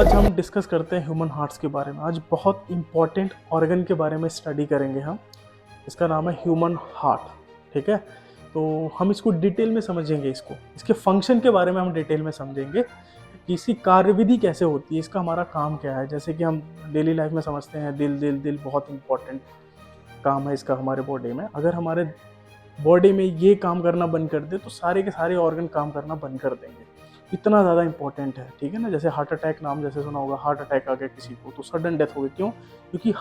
आज हम डिस्कस करते हैं ह्यूमन हार्ट्स के बारे में। आज बहुत इंपॉर्टेंट ऑर्गन के बारे में स्टडी करेंगे हम। इसका नाम है ह्यूमन हार्ट। ठीक है, तो हम इसको डिटेल में समझेंगे। इसके फंक्शन के बारे में हम डिटेल में समझेंगे कि इसकी कार्यविधि कैसे होती है, इसका हमारा काम क्या है। जैसे कि हम डेली लाइफ में समझते हैं दिल दिल दिल बहुत इंपॉर्टेंट काम है इसका हमारे बॉडी में। अगर हमारे बॉडी में ये काम करना बंद कर दे तो सारे के सारे ऑर्गन काम करना बंद कर देंगे, इतना ज़्यादा इंपॉर्टेंट है। ठीक है ना, जैसे हार्ट अटैक नाम जैसे सुना होगा, हार्ट अटैक आ गया किसी को तो सडन डेथ हो गई। क्यों? क्योंकि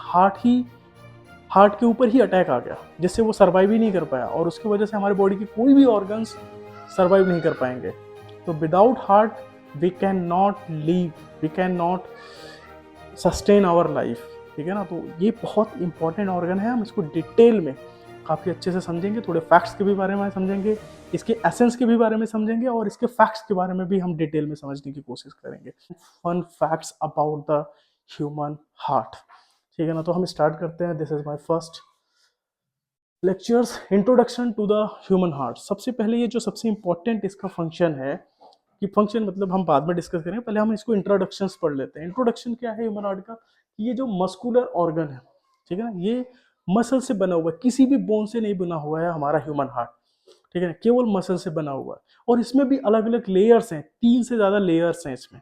हार्ट के ऊपर ही अटैक आ गया, जिससे वो सर्वाइव ही नहीं कर पाया, और उसकी वजह से हमारे बॉडी के कोई भी ऑर्गन्स सर्वाइव नहीं कर पाएंगे। तो without heart we can not live, we can not sustain our life. ठीक है ना, तो ये बहुत इंपॉर्टेंट ऑर्गन है। हम इसको डिटेल में काफ़ी अच्छे से समझेंगे, थोड़े फैक्ट्स के भी बारे में समझेंगे, इसके एसेंस के भी बारे में समझेंगे, और इसके फैक्ट्स के बारे में भी हम डिटेल में समझने की कोशिश करेंगे। Fun facts about the human heart. ठीक है ना, तो हम स्टार्ट करते हैं। This is my first lectures, introduction to the human heart. सबसे पहले ये जो सबसे इंपॉर्टेंट इसका फंक्शन है, कि फंक्शन मतलब हम बाद में डिस्कस करेंगे, पहले हम इसको इंट्रोडक्शंस पढ़ लेते हैं। इंट्रोडक्शन क्या है ह्यूमन हार्ट का? ये जो मस्कुलर ऑर्गन है, ठीक है ना, ये मसल से बना हुआ है, किसी भी बोन से नहीं बना हुआ है हमारा ह्यूमन हार्ट। ठीक है ना, केवल मसल से बना हुआ है। और इसमें भी अलग अलग लेयर्स हैं, 3 से ज़्यादा लेयर्स हैं इसमें,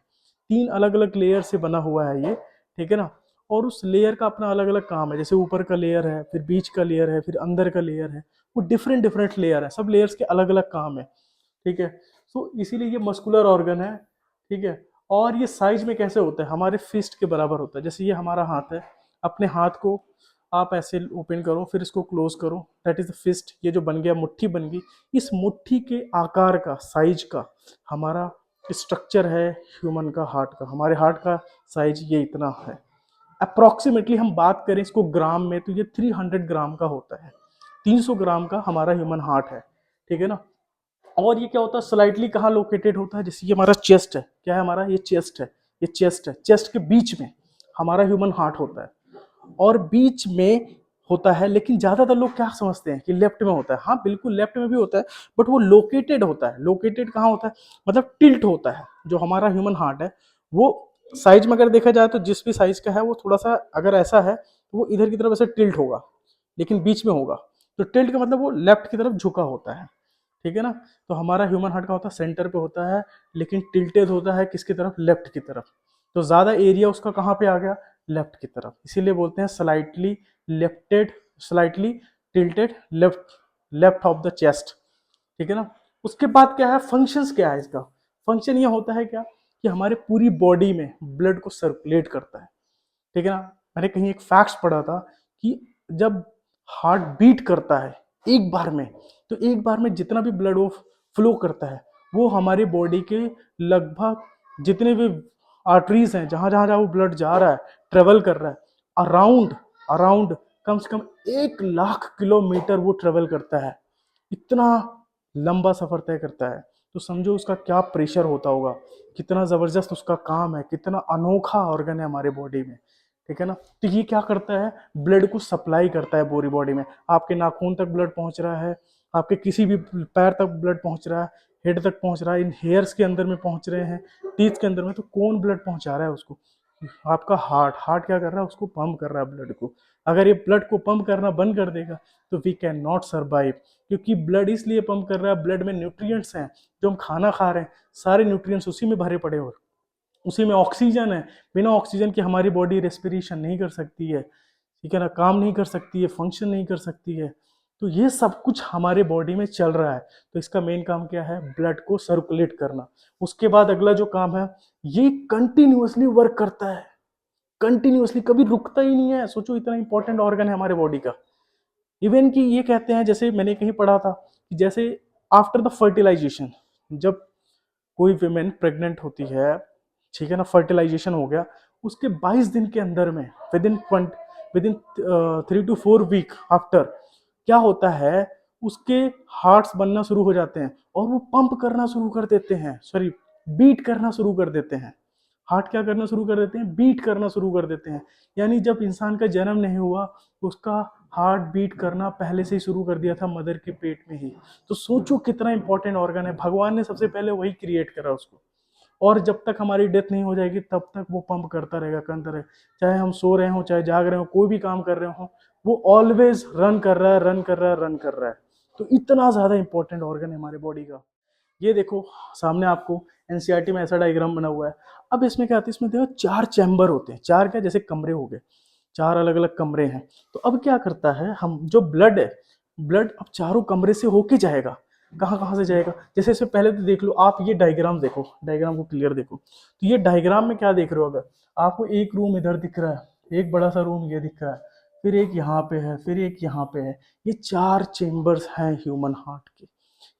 3 अलग अलग लेयर से बना हुआ है ये। ठीक है ना, और उस लेयर का अपना अलग अलग काम है। जैसे ऊपर का लेयर है, फिर बीच का लेयर है, फिर अंदर का लेयर है, वो डिफरेंट डिफरेंट लेयर है, सब लेयर्स के अलग अलग काम है। ठीक है, सो इसीलिए ये मस्कुलर ऑर्गन है। ठीक है, और ये साइज में कैसे होता है? हमारे फिस्ट के बराबर होता है। जैसे ये हमारा हाथ है, अपने हाथ को आप ऐसे ओपन करो, फिर इसको क्लोज करो, दैट इज द फिस्ट। ये जो बन गया, मुट्ठी बन गई, इस मुट्ठी के आकार का, साइज का हमारा स्ट्रक्चर है ह्यूमन का हार्ट का। हमारे हार्ट का साइज ये इतना है अप्रोक्सीमेटली। हम बात करें इसको ग्राम में तो ये 300 ग्राम का होता है, 300 ग्राम का हमारा ह्यूमन हार्ट है। ठीक है ना, और ये क्या होता है, स्लाइटली कहाँ लोकेटेड होता है? जैसे ये हमारा चेस्ट है, क्या है हमारा? ये चेस्ट है, ये चेस्ट है, चेस्ट के बीच में हमारा ह्यूमन हार्ट होता है, और बीच में होता है। लेकिन ज्यादातर लोग क्या समझते हैं कि लेफ्ट में होता है। हाँ बिल्कुल, लेफ्ट में भी होता है, बट वो लोकेटेड होता है। लोकेटेड कहाँ होता है? मतलब टिल्ट होता है। जो हमारा ह्यूमन हार्ट है वो साइज में अगर देखा जाए तो जिस भी साइज का है वो थोड़ा सा अगर ऐसा है तो वो इधर की तरफ ऐसे टिल्ट होगा, लेकिन बीच में होगा। तो टिल्ट का मतलब वो लेफ्ट की तरफ झुका होता है। ठीक है ना, तो हमारा ह्यूमन हार्ट का होता है सेंटर पे होता है, लेकिन टिल्टेड होता है किसकी तरफ? लेफ्ट की तरफ। तो ज्यादा एरिया उसका कहाँ पे आ गया? लेफ्ट की तरफ। इसीलिए बोलते हैं slightly lefted, slightly tilted left, left of the chest. ठीक है ना, उसके बाद क्या है, फंक्शंस क्या है इसका? फंक्शन ये होता है क्या, कि हमारे पूरी बॉडी में ब्लड को सर्कुलेट करता है। ठीक है ना, मैंने कहीं एक फैक्ट्स पढ़ा था कि जब हार्ट बीट करता है एक बार में, तो एक बार में जितना भी ब्लड वो फ्लो करता है, वो हमारी बॉडी के लगभग जितने भी आर्टरीज हैं, जहां जहां जहां वो ब्लड जा रहा है, ट्रेवल कर रहा है, अराउंड अराउंड कम से कम 1 लाख किलोमीटर वो ट्रेवल करता है। इतना लंबा सफर तय करता है। तो समझो उसका क्या प्रेशर होता होगा, कितना जबरदस्त उसका काम है, कितना अनोखा ऑर्गन है हमारे बॉडी में। ठीक है ना, तो ये क्या करता है, ब्लड को सप्लाई करता है पूरी बॉडी में। आपके नाखून तक ब्लड पहुंच रहा है, आपके किसी भी पैर तक ब्लड पहुंच रहा है, हेड तक पहुंच रहा है, इन हेयर्स के अंदर में पहुंच रहे हैं, टीथ के अंदर में। तो कौन ब्लड पहुंचा रहा है उसको? आपका हार्ट। हार्ट क्या कर रहा है? उसको पंप कर रहा है ब्लड को। अगर ये ब्लड को पंप करना बंद कर देगा तो वी कैन नॉट सर्वाइव। क्योंकि ब्लड इसलिए पंप कर रहा है, ब्लड में न्यूट्रिएंट्स हैं, जो हम खाना खा रहे हैं सारे न्यूट्रिएंट्स उसी में भरे पड़े हो, उसी में ऑक्सीजन है। बिना ऑक्सीजन के हमारी बॉडी रेस्पिरेशन नहीं कर सकती है। ठीक है ना, काम नहीं कर सकती है, फंक्शन नहीं कर सकती है। तो ये सब कुछ हमारे बॉडी में चल रहा है। तो इसका मेन काम क्या है? ब्लड को सर्कुलेट करना। उसके बाद अगला जो काम है, ये कंटिन्यूअसली वर्क करता है, कंटिन्यूअसली, कभी रुकता ही नहीं है। सोचो इतना इंपॉर्टेंट ऑर्गन है हमारे बॉडी का। इवन कि ये कहते हैं, जैसे मैंने कहीं पढ़ा था कि जैसे आफ्टर द फर्टिलाइजेशन, जब कोई विमेन प्रेग्नेंट होती है, ठीक है ना, फर्टिलाइजेशन हो गया, उसके 22 दिन के अंदर में, within 3 to 4 week after, क्या होता है, उसके हार्ट्स बनना शुरू हो जाते हैं, और वो पंप करना शुरू कर देते हैं, सॉरी, बीट करना शुरू कर देते हैं। हार्ट क्या करना शुरू कर देते हैं? बीट करना शुरू कर देते हैं। यानी जब इंसान का जन्म नहीं हुआ, उसका हार्ट बीट करना पहले से ही शुरू कर दिया था मदर के पेट में ही। तो सोचो कितना इंपॉर्टेंट ऑर्गन है, भगवान ने सबसे पहले वही क्रिएट करा उसको। और जब तक हमारी डेथ नहीं हो जाएगी तब तक वो पंप करता रहेगा। चाहे हम सो रहे हो, चाहे जाग रहे हो, कोई भी काम कर रहे हो, वो ऑलवेज रन कर रहा है, रन कर रहा है, रन कर रहा है। तो इतना ज्यादा इंपॉर्टेंट ऑर्गन है हमारे बॉडी का। ये देखो सामने आपको एनसीईआरटी में ऐसा डायग्राम बना हुआ है। अब इसमें क्या आता है, इसमें देखो 4 चैम्बर होते हैं। 4 क्या, जैसे कमरे हो गए, 4 अलग अलग कमरे हैं। तो अब क्या करता है, हम जो ब्लड है, ब्लड अब चारों कमरे से होके जाएगा। कहाँ कहाँ से जाएगा, जैसे इससे पहले तो देख लो आप, ये डायग्राम देखो, डायग्राम को क्लियर देखो। तो ये डायग्राम में क्या देख रहे हो, अगर आपको एक रूम इधर दिख रहा है, एक बड़ा सा रूम ये दिख रहा है, फिर एक यहाँ पे है, फिर एक यहाँ पे है, ये 4 चेम्बर्स हैं ह्यूमन हार्ट के।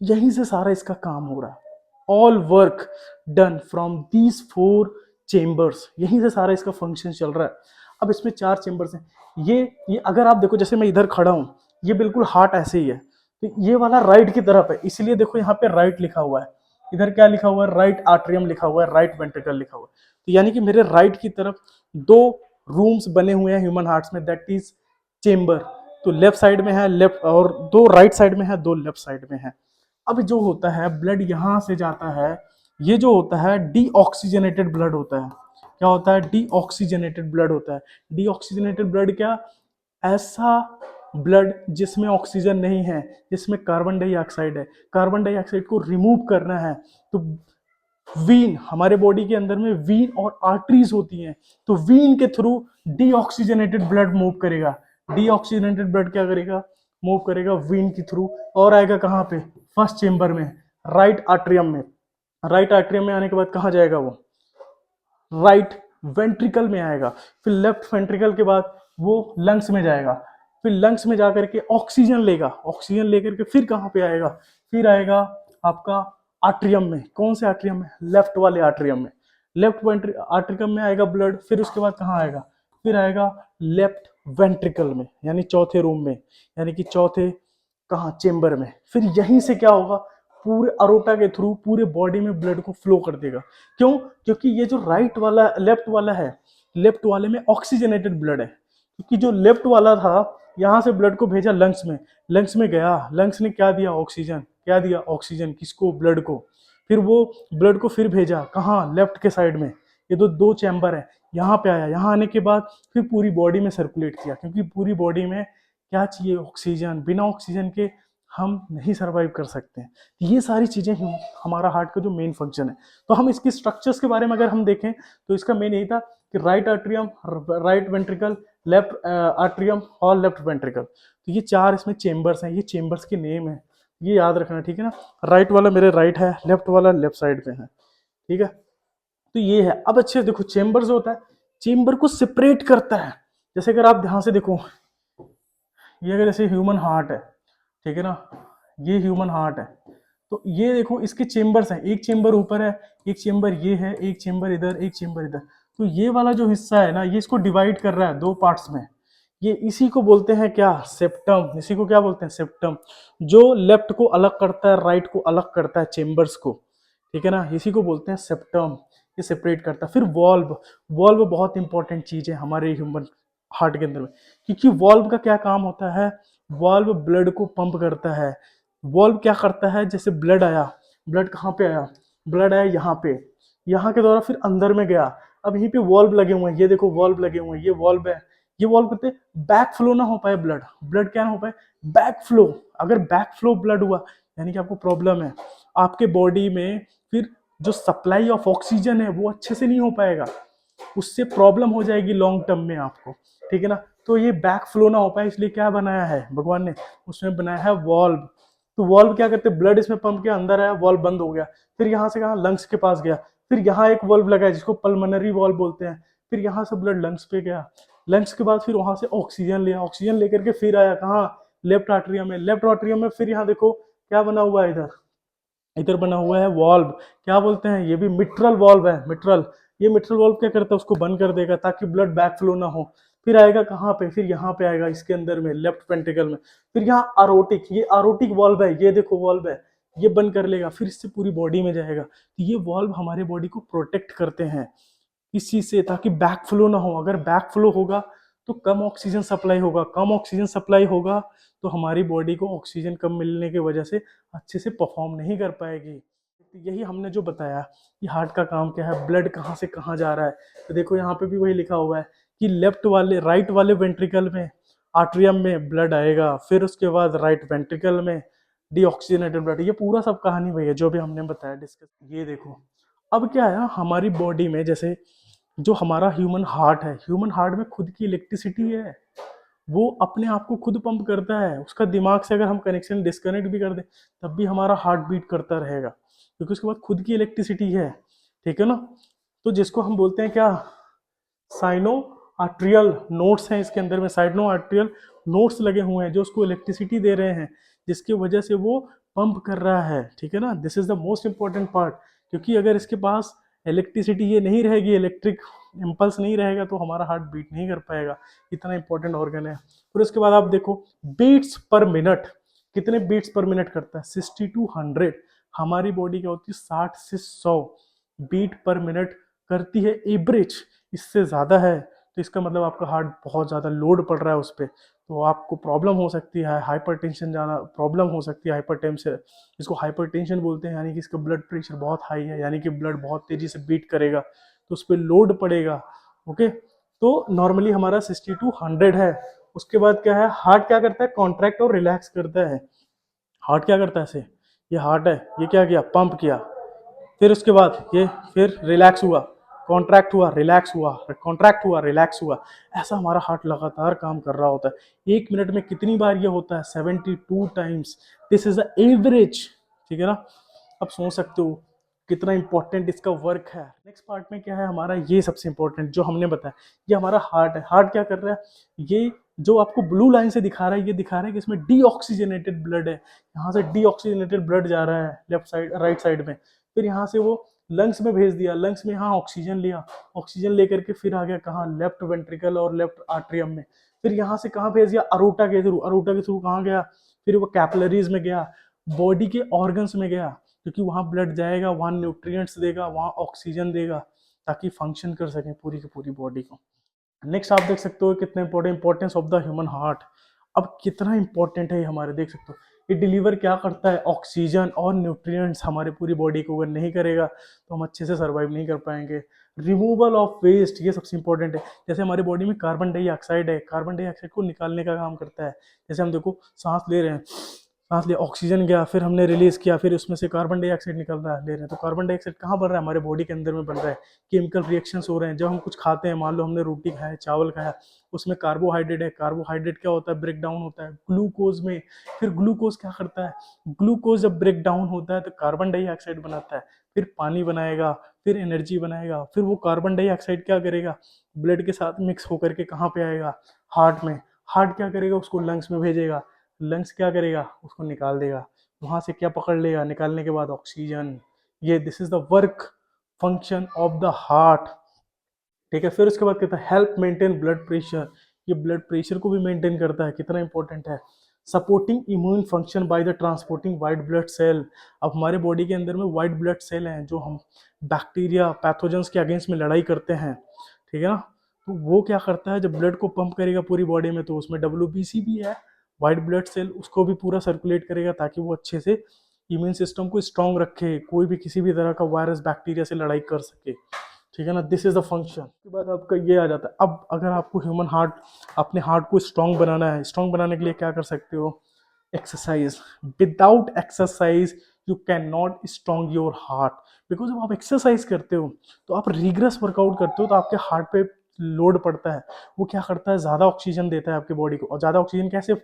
यहीं से सारा इसका काम हो रहा है। All work done from these 4 chambers, यहीं से सारा इसका फंक्शन चल रहा है। अब इसमें 4 चेम्बर्स हैं। ये अगर आप देखो, जैसे मैं इधर खड़ा हूँ, ये बिल्कुल हार्ट ऐसे ही है, तो ये वाला राइट की तरफ है, इसलिए देखो यहाँ पे राइट लिखा हुआ है। इधर क्या लिखा हुआ है, राइट आर्ट्रियम लिखा हुआ है, राइट वेंट्रिकल लिखा हुआ है। तो यानी कि मेरे राइट की तरफ 2 रूम्स बने हुए हैं ह्यूमन हार्ट्स में, दैट इज चेम्बर। तो लेफ्ट साइड में है लेफ्ट, और 2 राइट साइड में है, 2 लेफ्ट साइड में है। अब जो होता है, ब्लड यहां से जाता है, ये जो होता है डीऑक्सीजनेटेड ब्लड होता है। क्या होता है, डीऑक्सीजनेटेड ब्लड होता है। डीऑक्सीजनेटेड ब्लड क्या, ऐसा ब्लड जिसमें ऑक्सीजन नहीं है, जिसमें कार्बन डाइऑक्साइड है। कार्बन डाइऑक्साइड को रिमूव करना है, तो वीन, हमारे बॉडी के अंदर में वीन और आर्टरीज होती हैं, तो वीन के थ्रू डीऑक्सीजनेटेड ब्लड मूव करेगा। डीऑक्सीजनेटेड ब्लड क्या करेगा, मूव करेगा वीन के थ्रू, और आएगा कहाँ पे, फर्स्ट चेंबर में, राइट आर्ट्रियम में। राइट आर्ट्रियम में आने के बाद कहाँ जाएगा वो, राइट वेंट्रिकल में आएगा। फिर लेफ्ट वेंट्रिकल के बाद वो लंग्स में जाएगा। फिर लंग्स में जाकर के ऑक्सीजन लेगा, ऑक्सीजन लेकर के फिर कहाँ पे आएगा, फिर आएगा आपका आर्ट्रियम में। कौन से आर्ट्रियम में, लेफ्ट वाले आर्ट्रियम में। लेफ्ट आर्ट्रियम में आएगा ब्लड, फिर उसके बाद कहाँ आएगा, फिर आएगा लेफ्ट वेंट्रिकल में, यानी चौथे रूम में, यानी कि चौथे कहाँ, चेंबर में। फिर यहीं से क्या होगा, पूरे अरोटा के थ्रू पूरे बॉडी में ब्लड को फ्लो कर देगा। क्यों, क्योंकि ये जो राइट वाला, लेफ्ट वाला है, लेफ्ट वाले में ऑक्सीजनेटेड ब्लड है। क्योंकि जो लेफ्ट वाला था, यहाँ से ब्लड को भेजा लंग्स में, लंग्स में गया, लंग्स ने क्या दिया, ऑक्सीजन। क्या दिया, ऑक्सीजन, किसको, ब्लड को। फिर वो ब्लड को फिर भेजा कहाँ, लेफ्ट के साइड में। ये दो चैम्बर है, यहाँ पे आया, यहाँ आने के बाद फिर पूरी बॉडी में सर्कुलेट किया, क्योंकि पूरी बॉडी में क्या चाहिए, ऑक्सीजन। बिना ऑक्सीजन के हम नहीं सरवाइव कर सकते हैं। ये सारी चीजें हमारा हार्ट का जो मेन फंक्शन है। तो हम इसकी स्ट्रक्चर्स के बारे में अगर हम देखें, तो इसका मेन यही था कि right atrium, right ventricle, left atrium और लेफ्ट वेंट्रिकल। तो ये 4 इसमें चेम्बर्स हैं, ये चेम्बर्स के नेम है, ये याद रखना, ठीक है ना। राइट वाला मेरे राइट है, लेफ्ट वाला लेफ्ट साइड पे है, ठीक है। तो ये है। अब अच्छे से देखो, चेम्बर जो होता है, चेम्बर को सेपरेट करता है। जैसे अगर आप ध्यान से देखो, ये अगर जैसे ह्यूमन हार्ट है, ठीक है ना, ये ह्यूमन हार्ट है। तो ये देखो इसके चेम्बर्स हैं, एक चेम्बर ऊपर है, एक चेम्बर ये है, एक चेम्बर इधर, एक चेम्बर इधर। तो ये वाला जो हिस्सा है ना, ये इसको डिवाइड कर रहा है 2 पार्ट्स में। ये इसी को बोलते हैं क्या, सेप्टम। इसी को क्या बोलते हैं, सेप्टम। जो लेफ्ट को अलग करता है, राइट को अलग करता है, चेम्बर्स को, ठीक है ना, इसी को बोलते हैं सेप्टम। ये सेपरेट करता है। फिर वॉल्व, वॉल्व बहुत इंपॉर्टेंट चीज है हमारे ह्यूमन हार्ट के अंदर में, क्योंकि वॉल्व का क्या काम होता है, वॉल्व ब्लड को पंप करता है। वॉल्व क्या करता है, जैसे ब्लड आया, ब्लड कहाँ पे आया, ब्लड आया यहाँ पे, यहाँ के द्वारा फिर अंदर में गया। अब यहीं पे वॉल्व लगे हुए हैं, ये देखो वॉल्व लगे हुए हैं, ये वॉल्व है। ये वॉल्व करते बैक फ्लो ना हो पाए, ब्लड ब्लड क्या ना हो पाए, बैक फ्लो। अगर बैक फ्लो ब्लड हुआ, यानी कि आपको प्रॉब्लम है आपके बॉडी में, फिर जो सप्लाई ऑफ ऑक्सीजन है वो अच्छे से नहीं हो पाएगा, उससे प्रॉब्लम हो जाएगी लॉन्ग टर्म में आपको, ठीक है ना। तो ये बैक फ्लो ना हो पाए, इसलिए क्या बनाया है भगवान ने, उसमें बनाया है वॉल्व। तो वॉल्व क्या करते हैं, ब्लड इसमें पंप के अंदर आया, वॉल्व बंद हो गया, फिर यहाँ से कहा लंग्स के पास गया, फिर यहाँ एक वॉल्व लगा है जिसको पल्मोनरी वॉल्व बोलते हैं, फिर यहाँ से ब्लड लंग्स पे गया, लंग्स के बाद फिर वहां से ऑक्सीजन लिया, ऑक्सीजन लेकर के फिर आया कहाँ, लेफ्ट आर्ट्रियम में, लेफ्ट आर्ट्रियम में फिर यहाँ देखो क्या बना हुआ है, इधर इधर बना हुआ है वॉल्व, क्या बोलते हैं, ये भी मिट्रल वॉल्व है, मिट्रल। ये मिट्रल वॉल्व क्या करता है, उसको बंद कर देगा ताकि ब्लड बैक फ्लो ना हो। फिर आएगा कहाँ पे, फिर यहाँ पे आएगा इसके अंदर में, लेफ्ट वेंट्रिकल में। फिर यहाँ आरोटिक, ये आरोटिक वॉल्व है, ये देखो वॉल्व है, ये बंद कर लेगा, फिर इससे पूरी बॉडी में जाएगा। तो ये वॉल्व हमारे बॉडी को प्रोटेक्ट करते हैं इस चीज से, ताकि बैक फ्लो ना हो। अगर बैक फ्लो होगा तो कम ऑक्सीजन सप्लाई होगा, कम ऑक्सीजन सप्लाई होगा तो हमारी बॉडी को ऑक्सीजन कम मिलने की वजह से अच्छे से परफॉर्म नहीं कर पाएगी। यही हमने जो बताया कि हार्ट का काम क्या है, ब्लड कहाँ से कहाँ जा रहा है। तो देखो यहाँ पे भी वही लिखा हुआ है कि लेफ्ट वाले राइट वाले वेंट्रिकल में आर्ट्रियम में ब्लड आएगा, फिर उसके बाद राइट वेंट्रिकल में डीऑक्सीजनेटेड ब्लड। ये पूरा सब कहानी वही है जो भी हमने बताया डिस्कस। ये देखो अब क्या है हमारी बॉडी में, जैसे जो हमारा ह्यूमन हार्ट है, ह्यूमन हार्ट में खुद की इलेक्ट्रिसिटी है, वो अपने आप को खुद पंप करता है। उसका दिमाग से अगर हम कनेक्शन डिस्कनेक्ट भी कर दें तब भी हमारा हार्ट बीट करता रहेगा, क्योंकि उसके बाद खुद की इलेक्ट्रिसिटी है। ठीक है ना। तो जिसको हम बोलते हैं क्या, साइनो आर्ट्रियल नोड्स हैं इसके अंदर में, साइनो आर्ट्रियल नोड्स लगे हुए हैं जो उसको इलेक्ट्रिसिटी दे रहे हैं, जिसकी वजह से वो पंप कर रहा है। ठीक है ना। This is the most important part, क्योंकि अगर इसके पास इलेक्ट्रिसिटी ये नहीं रहेगी, इलेक्ट्रिक इम्पल्स नहीं रहेगा, तो हमारा हार्ट बीट नहीं कर पाएगा। इतना इंपॉर्टेंट ऑर्गन है। फिर उसके बाद आप देखो बीट्स पर मिनट, कितने बीट्स पर मिनट करता है, 60 to 100। हमारी बॉडी क्या होती है, 60 से 100 बीट पर मिनट करती है एवरेज। इससे ज़्यादा है तो इसका मतलब आपका हार्ट बहुत ज़्यादा लोड पड़ रहा है उस पर, तो आपको प्रॉब्लम हो सकती है, हाइपरटेंशन जाना प्रॉब्लम हो सकती है। हाइपरटेंशन, इसको हाइपरटेंशन बोलते हैं, यानी कि इसका ब्लड प्रेशर बहुत हाई है, यानी कि ब्लड बहुत तेज़ी से बीट करेगा तो उस पर लोड पड़ेगा। ओके, तो नॉर्मली हमारा 60 to 100 है। उसके बाद क्या है, हार्ट क्या करता है, कॉन्ट्रैक्ट और रिलैक्स करता है। हार्ट क्या करता है ऐसे, ये हार्ट है, ये क्या किया, पंप किया, फिर उसके बाद ये फिर रिलैक्स हुआ, कॉन्ट्रैक्ट हुआ, रिलैक्स हुआ, कॉन्ट्रैक्ट हुआ, रिलैक्स हुआ। ऐसा हमारा हार्ट लगातार काम कर रहा होता है। 1 मिनट में कितनी बार ये होता है, 72 times. This is the average. ठीक है ना। अब सोच सकते हो कितना इंपॉर्टेंट इसका वर्क है। नेक्स्ट पार्ट में क्या है हमारा, ये सबसे इंपॉर्टेंट जो हमने बताया, ये हमारा हार्ट है। हार्ट क्या कर रहा है, ये जो आपको ब्लू लाइन से दिखा रहा है, ये दिखा रहा है कि इसमें डीऑक्सीजनेटेड ब्लड है। यहाँ से डीऑक्सीजनेटेड ब्लड जा रहा है लेफ्ट साइड, राइट साइड में, फिर यहाँ से वो लंग्स में भेज दिया, लंग्स में यहाँ ऑक्सीजन लिया, ऑक्सीजन लेकर के फिर आ गया कहाँ, लेफ्ट वेंट्रिकल और लेफ्ट आर्ट्रियम में, फिर यहाँ से कहाँ भेज दिया, अरोटा के थ्रू, अरोटा के थ्रू कहाँ गया, फिर वो कैपिलरीज में गया, बॉडी के ऑर्गन्स में गया, क्योंकि वहाँ ब्लड जाएगा, वहाँ न्यूट्रिएंट्स देगा, वहाँ ऑक्सीजन देगा, ताकि फंक्शन कर सकें पूरी की पूरी बॉडी को। नेक्स्ट आप देख सकते हो कितना importance of the human heart. अब कितना इंपॉर्टेंट है ये हमारे, देख सकते हो ये डिलीवर क्या करता है, ऑक्सीजन और न्यूट्रिएंट्स हमारे पूरी बॉडी को। अगर नहीं करेगा तो हम अच्छे से सर्वाइव नहीं कर पाएंगे। रिमूवल ऑफ वेस्ट, ये सबसे इंपॉर्टेंट है। जैसे हमारी बॉडी में कार्बन डाइऑक्साइड है, कार्बन डाइऑक्साइड को निकालने का काम करता है। जैसे हम देखो सांस ले रहे हैं, सांस लिया, ऑक्सीजन गया, फिर हमने रिलीज किया, फिर उसमें से कार्बन डाइऑक्साइड निकल रहा है, ले रहे हैं, तो कार्बन डाइऑक्साइड कहाँ बन रहा है, हमारे बॉडी के अंदर में बन रहा है। केमिकल रिएक्शंस हो रहे हैं। जब हम कुछ खाते हैं, मान लो हमने रोटी खाया, चावल खाया, उसमें कार्बोहाइड्रेट है, कार्बोहाइड्रेट क्या होता है, ब्रेक डाउन होता है ग्लूकोज में। फिर ग्लूकोज क्या करता है, ग्लूकोज जब ब्रेक डाउन होता है तो कार्बन डाइऑक्साइड बनाता है, फिर पानी बनाएगा, फिर एनर्जी बनाएगा, फिर वो कार्बन डाइऑक्साइड क्या करेगा, ब्लड के साथ मिक्स होकर के कहाँ पे आएगा, हार्ट में। हार्ट क्या करेगा, उसको लंग्स में भेजेगा, लंग्स क्या करेगा, उसको निकाल देगा, वहां से क्या पकड़ लेगा, निकालने के बाद ऑक्सीजन। ये this is the work function of the heart. ठीक है। फिर उसके बाद कहता है हेल्प मेंटेन ब्लड प्रेशर, ये ब्लड प्रेशर को भी मेंटेन करता है, कितना इंपॉर्टेंट है। Supporting immune function by the transporting white blood cell, अब हमारे बॉडी के अंदर में वाइट ब्लड सेल हैं जो हम बैक्टीरिया पैथोजेंस के अगेंस्ट में लड़ाई करते हैं। ठीक है ना। तो वो क्या करता है, जब ब्लड को पंप करेगा पूरी बॉडी में, तो उसमें WBC भी है, वाइट ब्लड सेल, उसको भी पूरा सर्कुलेट करेगा ताकि वो अच्छे से इम्यून सिस्टम को स्ट्रांग रखे, कोई भी किसी भी तरह का वायरस बैक्टीरिया से लड़ाई कर सके। ठीक है ना। This is the function. उसके बाद आपका ये आ जाता है, अब अगर आपको ह्यूमन हार्ट, अपने हार्ट को स्ट्रांग बनाना है, स्ट्रांग बनाने के लिए क्या कर सकते हो, exercise. Without exercise you can not strong your heart, because जब आप एक्सरसाइज करते हो तो आप रिग्रेस वर्कआउट करते हो, तो आपके हार्ट पे लोड पड़ता है, वो क्या करता है, ज़्यादा ऑक्सीजन देता है आपकी बॉडी को। और ज़्यादा ऑक्सीजन कैसे,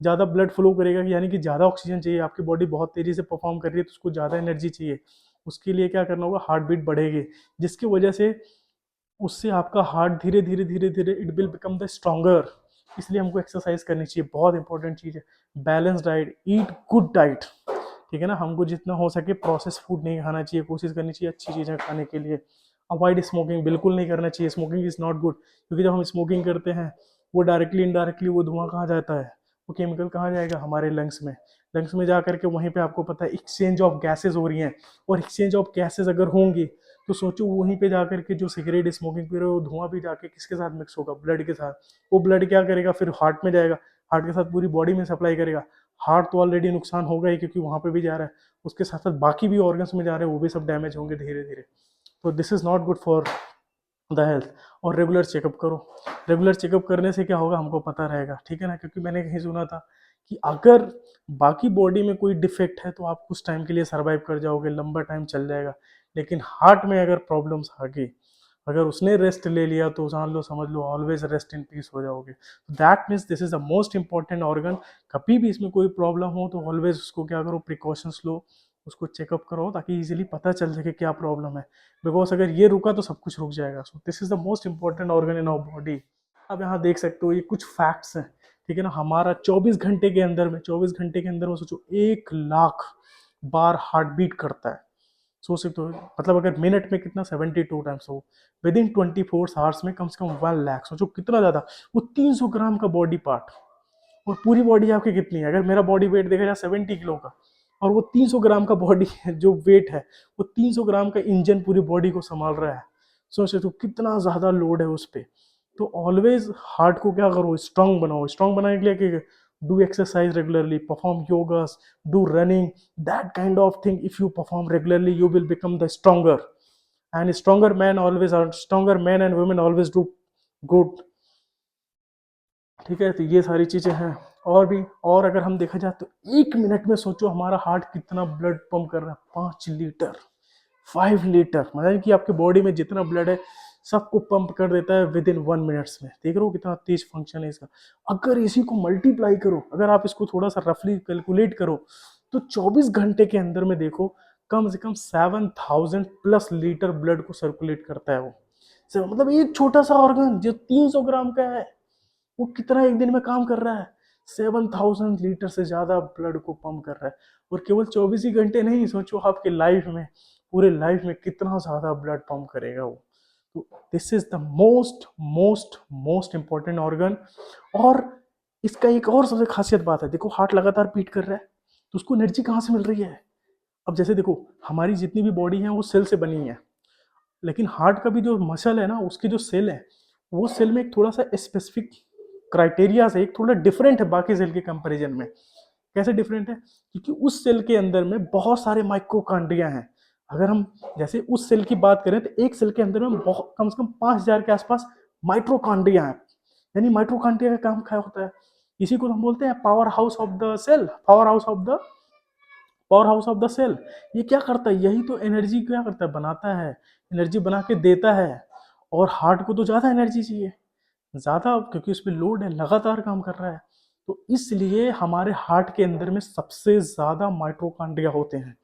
ज़्यादा ब्लड फ्लो करेगा, यानी कि ज़्यादा ऑक्सीजन चाहिए, आपकी बॉडी बहुत तेज़ी से परफॉर्म कर रही है तो उसको ज़्यादा एनर्जी चाहिए, उसके लिए क्या करना होगा, हार्ट बीट बढ़ेगी, जिसकी वजह से उससे आपका हार्ट धीरे धीरे धीरे धीरे it will become the stronger. इसलिए हमको एक्सरसाइज करनी चाहिए, बहुत इंपॉर्टेंट चीज़ है। Balance diet, eat good diet. ठीक है ना। हमको जितना हो सके प्रोसेस फूड नहीं खाना चाहिए, कोशिश करनी चाहिए अच्छी चीज़ें खाने के लिए। अवॉइड स्मोकिंग, बिल्कुल नहीं करना चाहिए, स्मोकिंग इज़ नॉट गुड, क्योंकि जब हम स्मोकिंग करते हैं वो डायरेक्टली इनडायरेक्टली वो धुआं कहाँ जाता है, वो केमिकल कहाँ जाएगा, हमारे लंग्स में। लंग्स में जा करके वहीं पे आपको पता है एक्सचेंज ऑफ गैसेज हो रही हैं, और एक्सचेंज ऑफ गैसेज अगर होंगी तो सोचो वहीं पे जा करके जो सिगरेट स्मोकिंग पी रहे हो, वो धुआं भी जाके किसके साथ मिक्स होगा, ब्लड के साथ। वो ब्लड क्या करेगा, फिर हार्ट में जाएगा, हार्ट के साथ पूरी बॉडी में सप्लाई करेगा। हार्ट तो ऑलरेडी नुकसान होगा ही, क्योंकि वहाँ पे भी जा रहा है, उसके साथ साथ बाकी भी ऑर्गन्स में जा रहे हैं, वो भी सब डैमेज होंगे धीरे धीरे। तो this is not good for the health. और रेगुलर चेकअप करो। रेगुलर चेकअप करने से क्या होगा हमको पता रहेगा, ठीक है ना, क्योंकि मैंने कहीं सुना था कि अगर बाकी बॉडी में कोई डिफेक्ट है तो आप कुछ टाइम के लिए सर्वाइव कर जाओगे, लंबा टाइम चल जाएगा, लेकिन हार्ट में अगर प्रॉब्लम्स आ गई, अगर उसने रेस्ट ले लिया तो जान लो, समझ लो, ऑलवेज रेस्ट इन पीस हो जाओगे। That means this is the most important organ. कभी भी इसमें कोई प्रॉब्लम हो तो ऑलवेज उसको क्या करो, प्रिकॉशंस लो, उसको चेकअप करो, ताकि इजीली पता चल सके क्या प्रॉब्लम है। बिकॉज अगर ये रुका तो सब कुछ रुक जाएगा। So this is the most important organ in our body. अब यहाँ देख सकते हो ये कुछ फैक्ट्स हैं, ठीक है ना। हमारा 24 घंटे के अंदर में, 24 घंटे के अंदर में सोचो 1 लाख बार हार्ट बीट करता है। सोच सकते हो, मतलब अगर मिनट में कितना, 72 टाइम्स हो, विद इन 24 आवर्स में कम से कम 1 लाख। सोचो कितना ज़्यादा, वो 300 ग्राम का बॉडी पार्ट। और पूरी बॉडी आपकी कितनी है, अगर मेरा बॉडी वेट देखा जाए 70 किलो का, और वो 300 ग्राम का बॉडी जो वेट है, वो 300 ग्राम का इंजन पूरी बॉडी को संभाल रहा है। सोच सकते हो कितना ज़्यादा लोड है उस पर। तो ऑलवेज हार्ट को क्या करो, स्ट्रांग बनाओ। स्ट्रांग बनाने के लिए do exercise regularly, perform yogas, do running, that kind of thing. If you perform regularly you will become the stronger, and stronger men always are stronger, men and women always do good, ठीक है। तो ये सारी चीजें हैं। और भी, और अगर हम देखा जाए तो 1 मिनट में सोचो हमारा हार्ट कितना ब्लड पंप कर रहा है, 5 लीटर, 5 लीटर, मतलब कि आपके बॉडी में जितना ब्लड है सबको पंप कर देता है विद इन 1 मिनट्स में। देख रहे हो कितना तेज फंक्शन है इसका। अगर इसी को मल्टीप्लाई करो, अगर आप इसको थोड़ा सा रफली कैलकुलेट करो, तो 24 घंटे के अंदर में देखो कम से कम 7000+ लीटर ब्लड को सर्कुलेट करता है वो। मतलब एक छोटा सा ऑर्गन जो 300 ग्राम का है, वो कितना एक दिन में काम कर रहा है, 7000 लीटर से ज्यादा ब्लड को पंप कर रहा है। और केवल 24 ही घंटे नहीं, सोचो आपके लाइफ में, पूरे लाइफ में कितना ज्यादा ब्लड पंप करेगा वो। तो this is the most most most important organ. और इसका एक और सबसे खासियत बात है, देखो हार्ट लगातार बीट कर रहा है तो उसको एनर्जी कहाँ से मिल रही है। अब जैसे देखो हमारी जितनी भी बॉडी है वो सेल से बनी है, लेकिन हार्ट का भी जो मसल है ना, उसकी जो सेल है, वो सेल में एक थोड़ा सा स्पेसिफिक क्राइटेरिया से एक थोड़ा डिफरेंट है बाकी सेल के कंपैरिजन में। कैसे डिफरेंट है, क्योंकि उस सेल के अंदर में बहुत सारे माइक्रोकांड्रिया हैं। अगर हम जैसे उस सेल की बात करें तो एक सेल के अंदर में बहुत कम से कम 5000 के आसपास माइक्रोकांड्रिया हैं। यानी माइक्रोकांड्रिया का काम क्या होता है, इसी को हम बोलते हैं power house of the cell, power house of the cell. ये क्या करता है, यही तो एनर्जी क्या करता है, बनाता है, एनर्जी बना के देता है। और हार्ट को तो ज़्यादा एनर्जी चाहिए, ज़्यादा, क्योंकि उस पर लोड है, लगातार काम कर रहा है। तो इसलिए हमारे हार्ट के अंदर में सबसे ज़्यादा माइटोकॉन्ड्रिया होते हैं,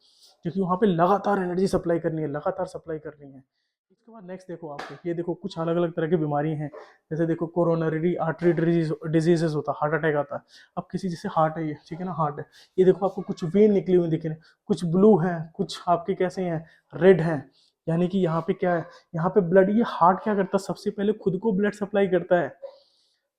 क्योंकि वहाँ पे लगातार एनर्जी सप्लाई करनी है, लगातार सप्लाई करनी है। इसके बाद नेक्स्ट देखो आपको, ये देखो कुछ अलग अलग तरह की बीमारी हैं। जैसे देखो कोरोनरी आर्टरी डिजीजेस होता है, हार्ट अटैक आता है। अब किसी जैसे हार्ट है, ये ठीक है ना, हार्ट है, ये देखो आपको कुछ वेन निकली हुई दिख रही है, कुछ ब्लू हैं, कुछ आपके कैसे हैं, रेड हैं। यानी कि यहाँ पे क्या है, यहाँ पे ब्लड, ये हार्ट क्या करता है, सबसे पहले खुद को ब्लड सप्लाई करता है,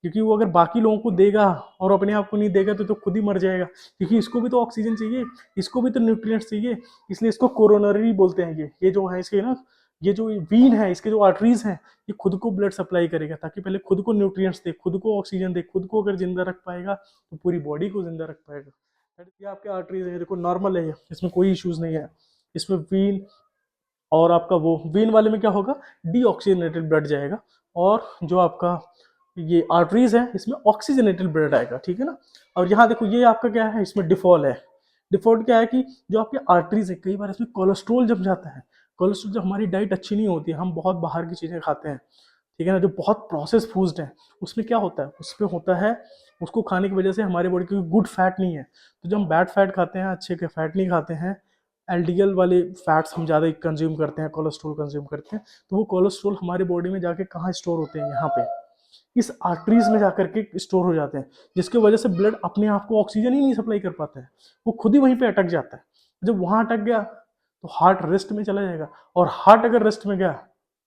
क्योंकि वो अगर बाकी लोगों को देगा और अपने आप को नहीं देगा तो खुद ही मर जाएगा, क्योंकि इसको भी तो ऑक्सीजन चाहिए, इसको भी तो न्यूट्रिएंट्स चाहिए। इसलिए इसको कोरोनरी बोलते हैं। ये जो है इसके ना, ये जो वीन है, इसके जो आर्टरीज हैं, ये खुद को ब्लड सप्लाई करेगा, ताकि पहले खुद को न्यूट्रिएंट्स दे, खुद को ऑक्सीजन दे। खुद को अगर जिंदा रख पाएगा तो पूरी बॉडी को जिंदा रख पाएगा। ये आपके आर्टरीज है, देखो नॉर्मल है, इसमें कोई इश्यूज नहीं है। इसमें वीन और आपका वो वीन वाले में क्या होगा, डीऑक्सीजनेटेड ब्लड जाएगा, और जो आपका ये आर्टरीज है इसमें ऑक्सीजनेटेड ब्लड आएगा, ठीक है ना। और यहाँ देखो ये आपका क्या है, इसमें डिफॉल्ट है। डिफॉल्ट क्या है कि जो आपके आर्टरीज है, कई बार इसमें कोलेस्ट्रोल जम जाता है। कोलेस्ट्रोल, जब हमारी डाइट अच्छी नहीं होती है, हम बहुत बाहर की चीज़ें खाते हैं, ठीक है ना, जो बहुत प्रोसेस फूड्स हैं, उसमें क्या होता है, उसमें होता है, उसको खाने की वजह से हमारे बॉडी की गुड फैट नहीं है। तो जब हम बैड फैट खाते हैं, अच्छे के फैट नहीं खाते हैं, एलडीएल वाले फैट्स हम ज़्यादा कंज्यूम करते हैं, कोलेस्ट्रॉल कंज्यूम करते हैं, तो वो कोलेस्ट्रॉल हमारे बॉडी में जाके कहाँ स्टोर होते हैं, यहाँ पे इस आर्टरीज में जाकर के स्टोर हो जाते हैं, जिसकी वजह से ब्लड अपने आप को ऑक्सीजन ही नहीं सप्लाई कर पाता है, वो खुद ही वहीं पे अटक जाता है। जब वहाँ अटक गया तो हार्ट रेस्ट में चला जाएगा, और हार्ट अगर रेस्ट में गया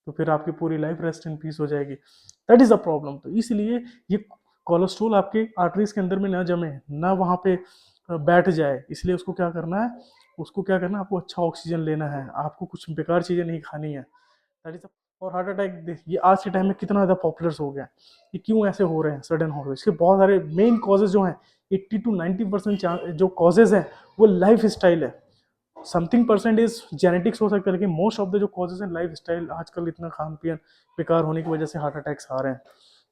तो फिर आपकी पूरी लाइफ रेस्ट इन पीस हो जाएगी। That is the problem. तो इसलिए ये कोलेस्ट्रॉल आपके आर्टरीज के अंदर में ना जमे, ना वहाँ पे बैठ जाए, इसलिए उसको क्या करना है, उसको क्या करना है, आपको अच्छा ऑक्सीजन लेना है, आपको कुछ बेकार चीज़ें नहीं खानी है। That is. और हार्ट अटैक ये आज के टाइम में कितना ज़्यादा पॉपुलर हो गया है, ये क्यों ऐसे हो रहे हैं, सडन हो रहे हैं, इसके बहुत सारे मेन कॉजेज जो हैं, 80 to 90% जो कॉजेज हैं वो लाइफ स्टाइल है। समथिंग परसेंटेज जेनेटिक्स हो सकता है, लेकिन मोस्ट ऑफ द जो कॉजेज हैं लाइफ स्टाइल, आजकल इतना खान पीन बेकार होने की वजह से हार्ट अटैक्स आ रहे हैं।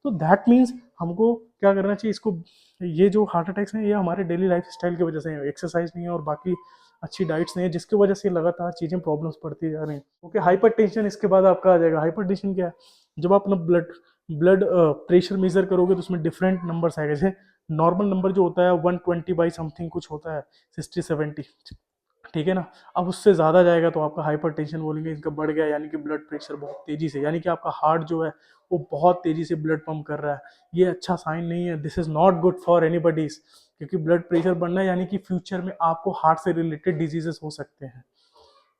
तो दैट मीन्स हमको क्या करना चाहिए, इसको, ये जो हार्ट अटैक्स हैं ये हमारे डेली लाइफ स्टाइल की वजह से है, एक्सरसाइज नहीं है और बाकी अच्छी डाइट्स नहीं है, जिसकी वजह से लगातार चीज़ें प्रॉब्लम्स पड़ती जा रही हैं। ओके, हाइपर टेंशन इसके बाद आपका आ जाएगा। हाइपर टेंशन क्या है, जब आप अपना ब्लड ब्लड प्रेशर मेजर करोगे तो उसमें डिफरेंट नंबर्स आएगा। जैसे नॉर्मल नंबर जो होता है 120 बाई समथिंग कुछ होता है, 60-70, ठीक है ना। अब उससे ज़्यादा जाएगा तो आपका हाइपर टेंशन बोलेंगे, इनका बढ़ गया, यानी कि ब्लड प्रेशर बहुत तेज़ी से, यानी कि आपका हार्ट जो है वो बहुत तेज़ी से ब्लड पंप कर रहा है। ये अच्छा साइन नहीं है, this is not good for anybody's, क्योंकि ब्लड प्रेशर बढ़ना है यानी कि फ्यूचर में आपको हार्ट से रिलेटेड डिजीजेस हो सकते हैं।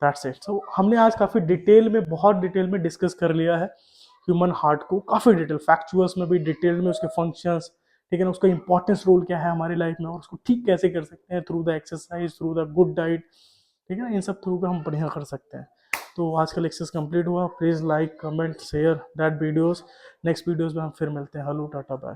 That's it. सो हमने आज काफ़ी डिटेल में, बहुत डिटेल में डिस्कस कर लिया है ह्यूमन हार्ट को, काफ़ी डिटेल, फैक्चुअल्स में भी डिटेल में, उसके फंक्शंस, ठीक है ना, उसका इंपॉर्टेंस रोल क्या है हमारी लाइफ में, और उसको ठीक कैसे कर सकते हैं, through the exercise, through the good diet, ठीक है ना, इन सब थ्रू पे हम बढ़िया कर सकते हैं। तो आज का लेक्चर कंप्लीट हुआ। Please like, comment, share that videos. Next videos में हम फिर मिलते हैं। Hello, tata, bye.